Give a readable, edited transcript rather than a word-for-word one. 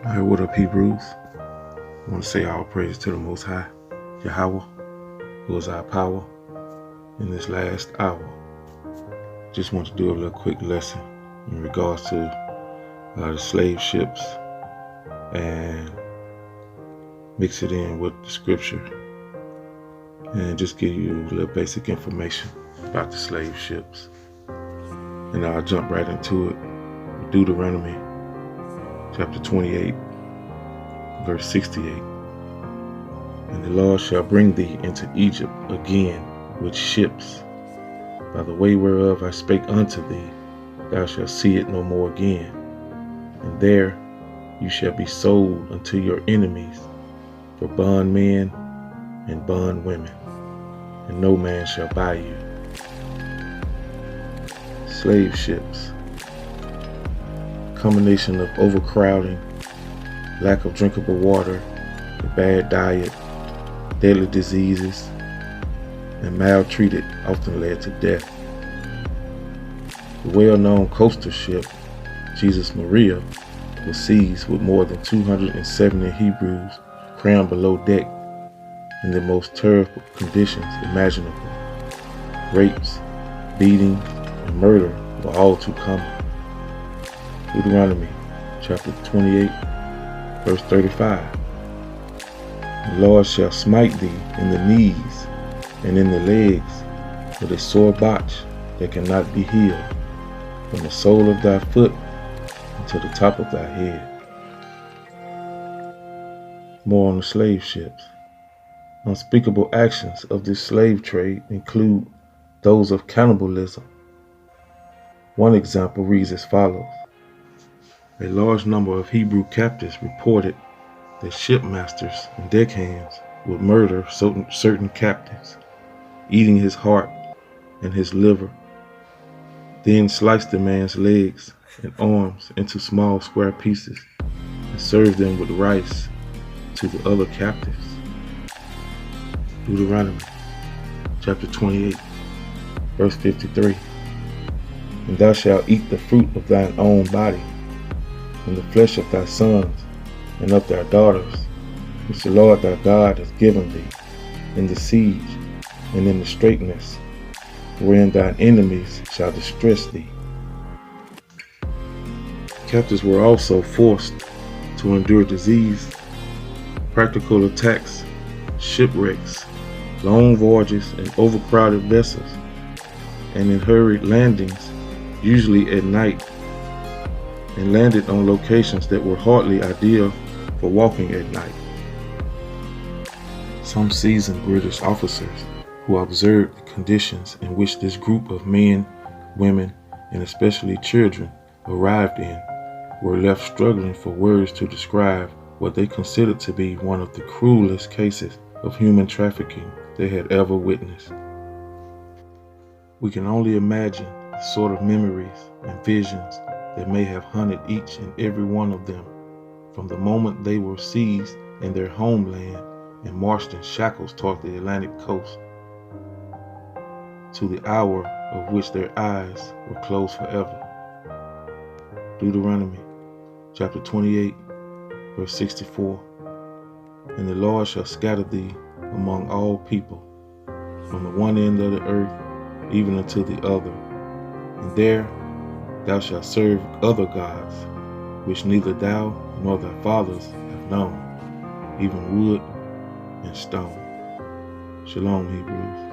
Alright, what up, Hebrews? I want to say all praise to the Most High, Yahweh, who is our power in this last hour. Just want to do a little quick lesson in regards to the slave ships and mix it in with the scripture and just give you a little basic information about the slave ships. And I'll jump right into it. Deuteronomy chapter 28, verse 68. And the Lord shall bring thee into Egypt again with ships, by the way whereof I spake unto thee, thou shalt see it no more again. And there you shall be sold unto your enemies for bondmen and bondwomen, and no man shall buy you. Slave ships. Combination of overcrowding, lack of drinkable water, a bad diet, deadly diseases, and maltreated often led to death. The well-known coaster ship, Jesus Maria, was seized with more than 270 Hebrews crammed below deck in the most terrible conditions imaginable. Rapes, beatings, and murder were all too common. Deuteronomy chapter 28, verse 35. The Lord shall smite thee in the knees and in the legs with a sore botch that cannot be healed, from the sole of thy foot unto the top of thy head. More on the slave ships. Unspeakable actions of this slave trade include those of cannibalism. One example reads as follows. A large number of Hebrew captives reported that shipmasters and deckhands would murder certain captives, eating his heart and his liver, then slice the man's legs and arms into small square pieces and serve them with rice to the other captives. Deuteronomy chapter 28, verse 53. And thou shalt eat the fruit of thine own body, and the flesh of thy sons and of thy daughters, which the Lord thy God has given thee, in the siege and in the straitness, wherein thine enemies shall distress thee. Captives were also forced to endure disease, practical attacks, shipwrecks, long voyages in overcrowded vessels, and in hurried landings, usually at night, and landed on locations that were hardly ideal for walking at night. Some seasoned British officers who observed the conditions in which this group of men, women, and especially children arrived in were left struggling for words to describe what they considered to be one of the cruelest cases of human trafficking they had ever witnessed. We can only imagine the sort of memories and visions that may have haunted each and every one of them from the moment they were seized in their homeland and marched in shackles toward the Atlantic coast, to the hour of which their eyes were closed forever. Deuteronomy chapter 28, verse 64. And the Lord shall scatter thee among all people, from the one end of the earth even unto the other, and there thou shalt serve other gods, which neither thou nor thy fathers have known, even wood and stone. Shalom, Hebrews.